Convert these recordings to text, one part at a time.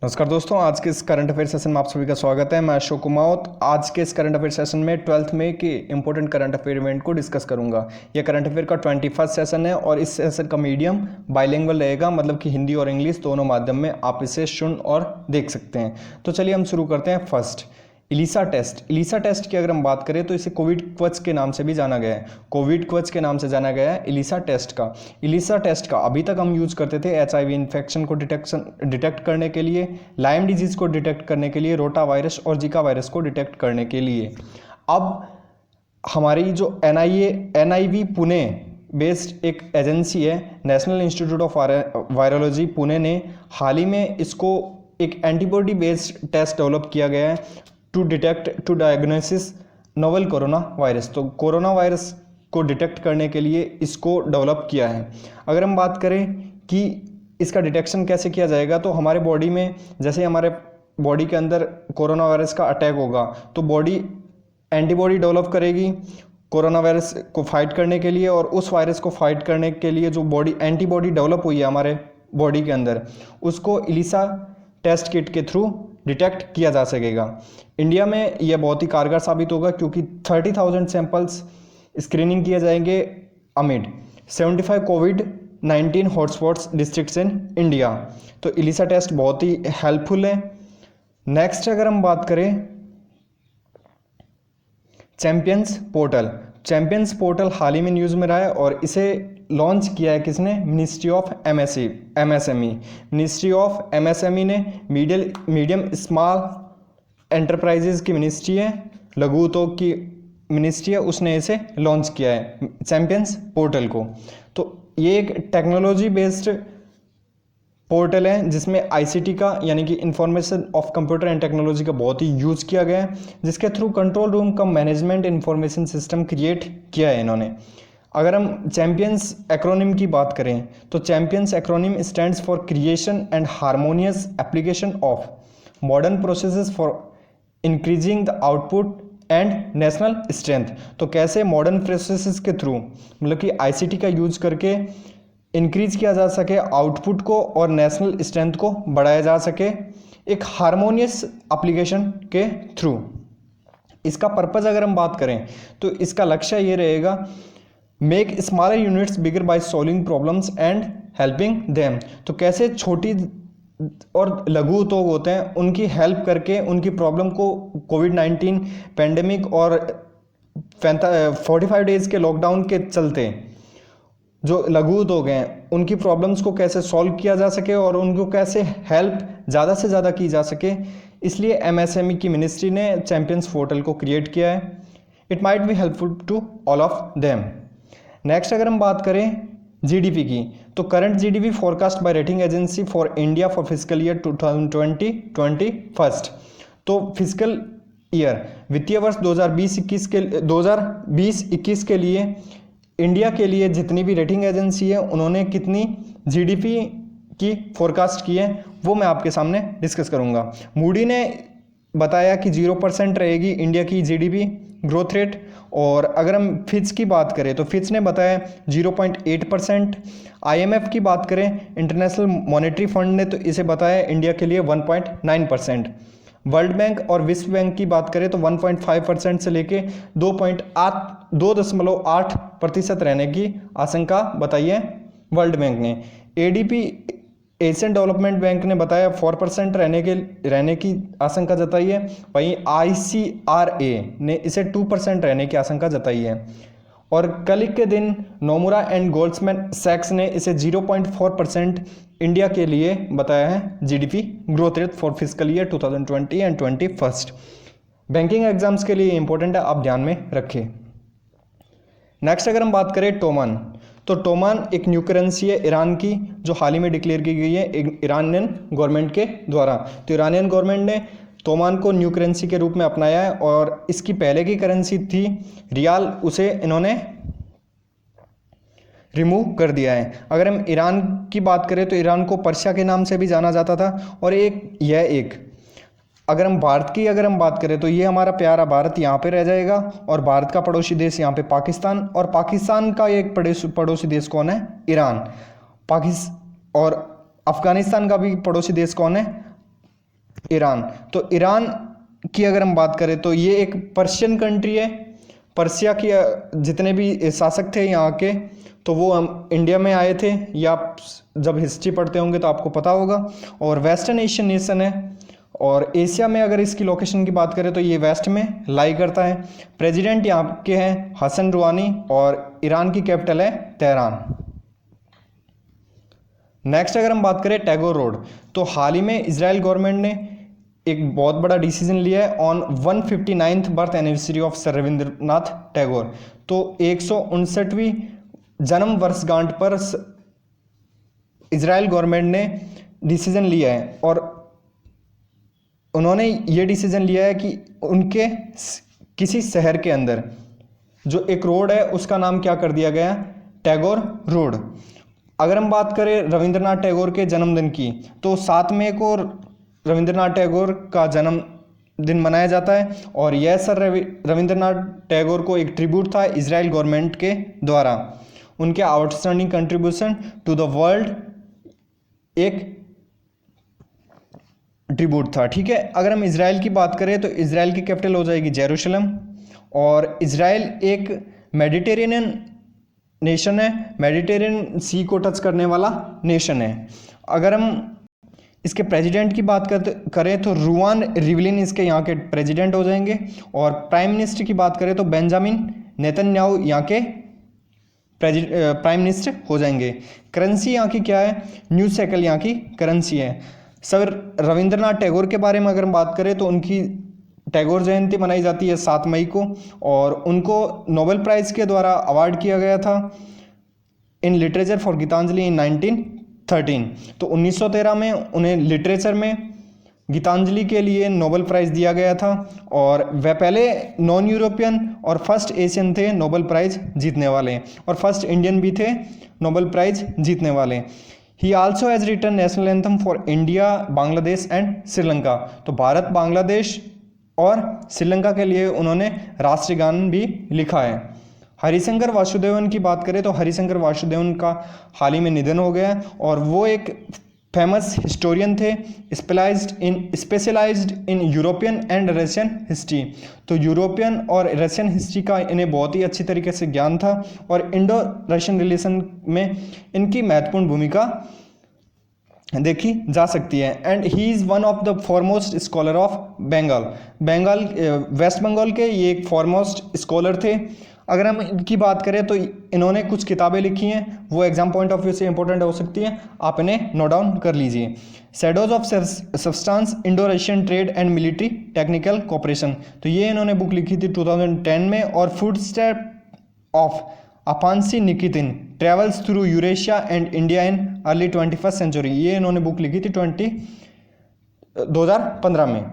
नमस्कार दोस्तों, आज के इस करंट अफेयर सेशन में आप सभी का स्वागत है। मैं अशोक कुमावत आज के इस करंट अफेयर सेशन में 12th मई के इंपॉर्टेंट करंट अफेयर इवेंट को डिस्कस करूंगा। यह करंट अफेयर का 21st सेशन है और इस सेशन का मीडियम बाइलिंगुअल रहेगा, मतलब कि हिंदी और इंग्लिश दोनों माध्यम में आप इसे सुन और देख सकते हैं। तो चलिए हम शुरू करते हैं। First, ELISA test. ELISA test की अगर हम बात करें तो इसे कोविड कवच के नाम से भी जाना गया है। कोविड कवच के नाम से जाना गया है इलिसा टेस्ट का। इलिसा टेस्ट का अभी तक हम यूज करते थे HIV इन्फेक्शन को डिटेक्ट करने के लिए, लाइम डिजीज को डिटेक्ट करने के लिए, रोटा वायरस और जिका वायरस को डिटेक्ट करने के लिए। अब हमारी जो NIV पुणे बेस्ड एक एजेंसी है, national institute of virology Pune ने हाल ही में इसको एक एंटीबॉडी बेस्ड टेस्ट डेवलप किया गया है to diagnosis novel corona virus. तो कोरोना वायरस को डिटेक्ट करने के लिए इसको डेवलप किया है। अगर हम बात करें कि इसका डिटेक्शन कैसे किया जाएगा, तो हमारे बॉडी में जैसे हमारे बॉडी के अंदर कोरोना वायरस का अटैक होगा तो बॉडी एंटीबॉडी डेवलप करेगी कोरोना वायरस को फाइट करने के लिए, और उस वायरस को फाइट करने के लिए जो बॉडी एंटीबॉडी डेवलप हुई है हमारे बॉडी के अंदर, उसको इलिसा टेस्ट किट के थ्रू डिटेक्ट किया जा सकेगा। इंडिया में यह बहुत ही कारगर साबित होगा क्योंकि 30,000 सैंपल्स स्क्रीनिंग किए जाएंगे amid 75 covid hotspots districts in India. तो इलिसा टेस्ट बहुत ही हेल्पफुल है। नेक्स्ट अगर हम बात करें चैंपियंस पोर्टल। चैंपियंस पोर्टल हाल ही में न्यूज़ में रहा है और इसे लॉन्च किया है किसने? Ministry of MSME। Ministry of MSME ने मीडियम स्मॉल एंटरप्राइजेज की मिनिस्ट्री है, लघु उद्योग की मिनिस्ट्री है, उसने इसे लॉन्च किया है चैंपियंस पोर्टल को। तो ये एक टेक्नोलॉजी बेस्ड पोर्टल है जिसमें ICT का यानी कि information of computer and technology का बहुत ही यूज किया गया है, जिसके थ्रू कंट्रोल रूम का मैनेजमेंट इंफॉर्मेशन सिस्टम क्रिएट किया है इन्होंने। अगर हम चैंपियंस एक्रोनिम की बात करें तो champions acronym stands for creation and harmonious application of modern processes for increasing the output and national strength. तो कैसे मॉडर्न प्रोसेसेस के थ्रू, मतलब कि ICT का यूज करके इंक्रीज किया जा सके आउटपुट को और नेशनल स्ट्रेंथ को बढ़ाया जा सके एक हार्मोनियस एप्लीकेशन के थ्रू। इसका पर्पस अगर हम बात करें तो इसका लक्ष्य ये रहेगा, make smaller units bigger by solving problems and helping them. तो कैसे छोटी और लघु उद्योग होते हैं उनकी हेल्प करके उनकी प्रॉब्लम को कोविड-19 पेंडेमिक और 45 डेज के लॉकडाउन के चलते जो लघु उद्योग हैं उनकी प्रॉब्लम्स को कैसे सॉल्व किया जा सके और उनको कैसे हेल्प ज़्यादा से ज़्यादा की जा सके, इसलिए MSME की मिनिस्ट्री ने चैंपियंस पोर्टल को क्रिएट किया है। It might be helpful to all of them. Next अगर हम बात करें GDP की, तो current GDP forecast by rating agency for India for physical year 2020-21। तो फिजिकल ईयर वित्तीय वर्ष 2020-21 के लिए इंडिया के लिए जितनी भी रेटिंग एजेंसी है उन्होंने कितनी GDP की फोरकास्ट की है वो मैं आपके सामने डिस्कस करूंगा। मूडी ने बताया कि 0% रहेगी इंडिया की GDP ग्रोथ रेट, और अगर हम फिच की बात करें तो फिच ने बताया 0.8%। IMF की बात करें, इंटरनेशनल मॉनेटरी फंड ने तो इसे बताया इंडिया के लिए 1.9%। वर्ल्ड बैंक और विश्व बैंक की बात करें तो 1.5% से लेके 2.8% रहने की आशंका बताई है वर्ल्ड बैंक ने। ADP एशियन डेवलपमेंट बैंक ने बताया 4% रहने की आशंका जताई है। वहीं ICRA ने इसे 2% रहने की आशंका जताई है। और कल के दिन नोमुरा एंड गोल्ड्समैन सैक्स ने इसे 0.4% इंडिया के लिए बताया है GDP growth rate for physical year 2020 and 21। Banking exams के लिए इंपॉर्टेंट है, आप ध्यान में रखें। नेक्स्ट अगर हम बात करें टोमन, तो टोमन एक न्यू करेंसी है ईरान की जो हाल ही में डिक्लेयर की गई है ईरानियन गवर्नमेंट के द्वारा। तो ईरानियन गवर्नमेंट ने तोमान को न्यू करेंसी के रूप में अपनाया है, और इसकी पहले की करेंसी थी रियाल, उसे इन्होंने रिमूव कर दिया है। अगर हम ईरान की बात करें तो ईरान को पर्शिया के नाम से भी जाना जाता था। और अगर हम भारत की बात करें तो ये हमारा प्यारा भारत यहाँ पे रह जाएगा, और भारत का पड़ोसी देश यहाँ पे पाकिस्तान, और पाकिस्तान का एक पड़ोसी देश कौन है? ईरान। और अफगानिस्तान का भी पड़ोसी देश कौन है? ईरान। तो ईरान की अगर हम बात करें तो ये एक पर्शियन कंट्री है। पर्सिया की जितने भी शासक थे यहाँ के, तो वो हम इंडिया में आए थे, या आप जब हिस्ट्री पढ़ते होंगे तो आपको पता होगा। और वेस्टर्न एशियन नेशन है, और एशिया में अगर इसकी लोकेशन की बात करें तो ये वेस्ट में लाई करता है। प्रेसिडेंट यहाँ के हैं हसन रूहानी, और ईरान की कैपिटल है तेहरान। नेक्स्ट अगर हम बात करें टैगोर रोड, तो हाल ही में इजराइल गवर्नमेंट ने एक बहुत बड़ा डिसीजन लिया है on 159th birth anniversary of sir Rabindranath Tagore. तो 159वीं जन्म वर्षगांठ पर इजराइल गवर्नमेंट ने डिसीजन लिया है, और उन्होंने ये डिसीजन लिया है कि उनके किसी शहर के अंदर जो एक रोड है उसका नाम क्या कर दिया गया, टैगोर रोड। अगर हम बात करें रविंद्रनाथ टैगोर के जन्मदिन की, तो 7 मई को रविंद्रनाथ टैगोर का जन्मदिन मनाया जाता है, और यह सर रविंद्रनाथ टैगोर को एक ट्रिब्यूट था इजराइल गवर्नमेंट के द्वारा, उनके outstanding contribution to the world एक ट्रिब्यूट था। ठीक है, अगर हम इजराइल की बात करें तो इजराइल की कैपिटल हो जाएगी जेरूशलम, और इजराइल एक मेडिटेरेनियन नेशन है, मेडिटेरियन सी को टच करने वाला नेशन है। अगर हम इसके प्रेसिडेंट की बात करें तो रूवान रिवलिन इसके यहाँ के प्रेसिडेंट हो जाएंगे, और प्राइम मिनिस्टर की बात करें तो बेंजामिन नेतन्याहू यहाँ के प्राइम मिनिस्टर हो जाएंगे। करेंसी यहाँ की क्या है, न्यू शेकल यहाँ की करेंसी है। सर रविंद्रनाथ टैगोर के बारे में अगर हम बात करें तो उनकी टैगोर जयंती मनाई जाती है 7 मई को, और उनको नोबेल प्राइज़ के द्वारा अवार्ड किया गया था इन लिटरेचर फॉर गीतांजलि इन 1913। तो 1913 में उन्हें लिटरेचर में गीतांजलि के लिए नोबेल प्राइज़ दिया गया था, और वह पहले नॉन यूरोपियन और फर्स्ट एशियन थे नोबेल प्राइज़ जीतने वाले, और फर्स्ट इंडियन भी थे नोबेल प्राइज़ जीतने वाले। He also has written national anthem for India, Bangladesh and Sri Lanka. तो भारत, बांग्लादेश और श्रीलंका के लिए उन्होंने राष्ट्रीय गान भी लिखा है। हरिशंकर वासुदेवन की बात करें तो हरिशंकर वासुदेवन का हाल ही में निधन हो गया, और वो एक फेमस हिस्टोरियन थे, specialised in European and Russian history. तो यूरोपियन और रशियन हिस्ट्री का इन्हें बहुत ही अच्छी तरीके से ज्ञान था, और इंडो रशियन रिलेशन में इनकी महत्वपूर्ण भूमिका देखी जा सकती है। And he is one of the foremost scholar of Bengal West Bengal के ये एक फॉरमोस्ट स्कॉलर थे। अगर हम इनकी बात करें तो इन्होंने कुछ किताबें लिखी हैं, वो एग्जाम पॉइंट ऑफ व्यू से इंपॉर्टेंट हो सकती हैं, आप इन्हें नोट डाउन कर लीजिए। Shadows of substance, Indo Russian trade and military technical cooperation, तो ये इन्होंने बुक लिखी थी 2010 में। और footstep of Afanasy Nikitin, travels through Eurasia and India in early 21st century, ये इन्होंने बुक लिखी थी 2015 में।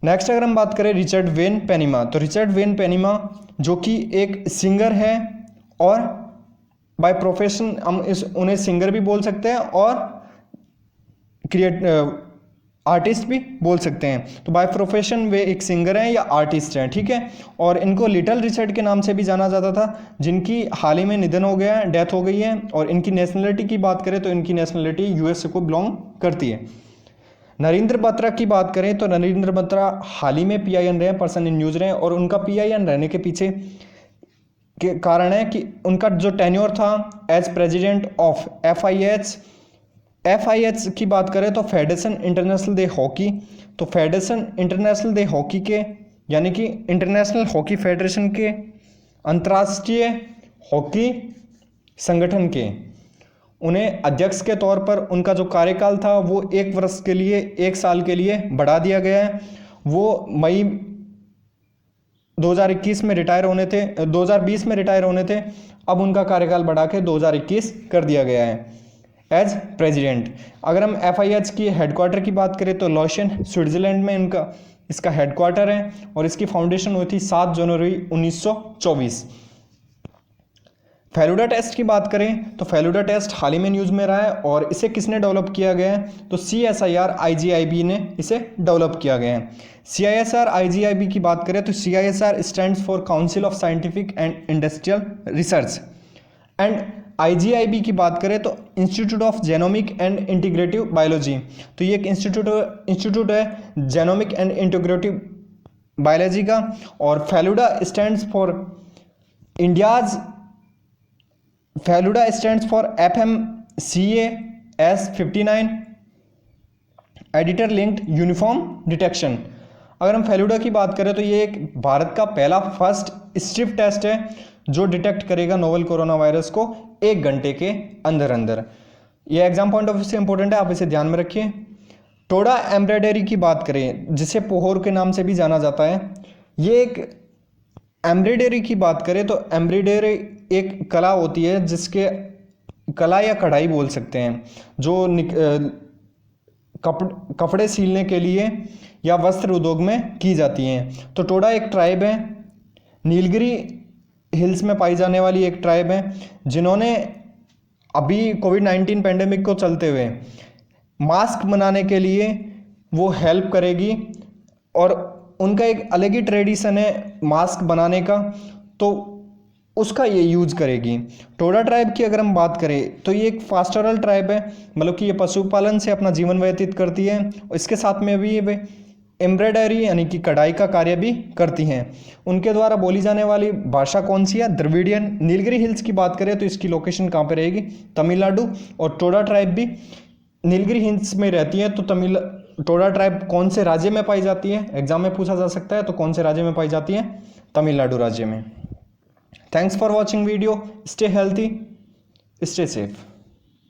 नेक्स्ट अगर हम बात करें रिचर्ड वेन पेनिमा, तो रिचर्ड वेन पेनिमा जो कि एक सिंगर है, और बाय प्रोफेशन हम उन्हें सिंगर भी बोल सकते हैं और आर्टिस्ट भी बोल सकते हैं। तो बाय प्रोफेशन वे एक सिंगर हैं या आर्टिस्ट हैं, ठीक है। और इनको लिटिल रिचर्ड के नाम से भी जाना जाता था, जिनकी हाल ही में निधन हो गया है, डेथ हो गई है। और इनकी नेशनलिटी की बात करें तो इनकी नेशनलिटी यूएसए को बिलोंग करती है। नरेंद्र बत्रा की बात करें तो नरेंद्र बत्रा हाल ही में पीआईएन रहे, पर्सन इन न्यूज़ रहे, और उनका पीआईएन रहने के पीछे के कारण है कि उनका जो टेन्योर था एज प्रेसिडेंट ऑफ एफआईएच की बात करें तो फेडरेशन इंटरनेशनल दे हॉकी, तो फेडरेशन इंटरनेशनल दे हॉकी के यानी कि इंटरनेशनल हॉकी फेडरेशन के, अंतर्राष्ट्रीय हॉकी संगठन के उन्हें अध्यक्ष के तौर पर उनका जो कार्यकाल था वो 1 वर्ष के लिए, 1 साल के लिए बढ़ा दिया गया है। वो मई 2021 में रिटायर होने थे, 2020 में रिटायर होने थे, अब उनका कार्यकाल बढ़ा के 2021 कर दिया गया है एज प्रेसिडेंट। अगर हम एफआईएच की हेडक्वार्टर की बात करें तो लॉशन स्विट्जरलैंड में इसका हेडक्वार्टर है, और इसकी फाउंडेशन हुई थी 7 जनवरी 1924। फेलुडा टेस्ट की बात करें तो फेलुडा टेस्ट हाल ही में न्यूज़ में रहा है, और इसे किसने डेवलप किया गया है तो CSIR IGIB ने इसे डेवलप किया गया है। CSIR IGIB की बात करें तो CSIR stands for council of scientific and industrial research, and IGIB की बात करें तो institute of genomic and integrative biology, तो ये एक इंस्टीट्यूट है जेनोमिक एंड इंटीग्रेटिव बायोलॉजी का। और Feluda stands for FMCA S59 editor linked uniform detection. अगर हम फेलुडा की बात करें तो ये एक भारत का पहला फर्स्ट स्ट्रिप टेस्ट है जो डिटेक्ट करेगा नोवल कोरोना वायरस को 1 घंटे के अंदर अंदर। ये एग्जाम पॉइंट ऑफ व्यू से इंपॉर्टेंट है, आप इसे ध्यान में रखिए। टोडा एम्ब्रॉयडरी की बात करें जिसे पोहोर के नाम से भी जाना जाता है, ये एक एम्ब्रॉयडरी की बात करें तो एम्ब्रॉयडरी एक कला होती है जिसके कला या कढ़ाई बोल सकते हैं, जो कपड़े सीलने के लिए या वस्त्र उद्योग में की जाती हैं। तो टोडा एक ट्राइब है, नीलगिरी हिल्स में पाई जाने वाली एक ट्राइब है, जिन्होंने अभी कोविड-19 पैंडेमिक को चलते हुए मास्क बनाने के लिए वो हेल्प करेगी और उनका एक अलग ही ट्रेडिशन है मास्क बनाने का, तो उसका ये यूज करेगी। टोडा ट्राइब की अगर हम बात करें तो ये एक पास्टोरल ट्राइब है, मतलब कि ये पशुपालन से अपना जीवन व्यतीत करती है। इसके साथ में भी ये एम्ब्रॉयडरी यानी कि कढ़ाई का कार्य भी करती हैं। उनके द्वारा बोली जाने वाली भाषा कौन सी है? द्रविडियन। नीलगिरी हिल्स की बात करें तो इसकी लोकेशन कहाँ पे रहेगी? तमिलनाडु। और टोडा ट्राइब भी नीलगिरी हिल्स में रहती है। तो टोडा ट्राइब कौन से राज्य में पाई जाती है? एग्जाम में पूछा जा सकता है, तो कौन से राज्य में पाई जाती है? तमिलनाडु राज्य में। Thanks for watching video. Stay healthy, stay safe.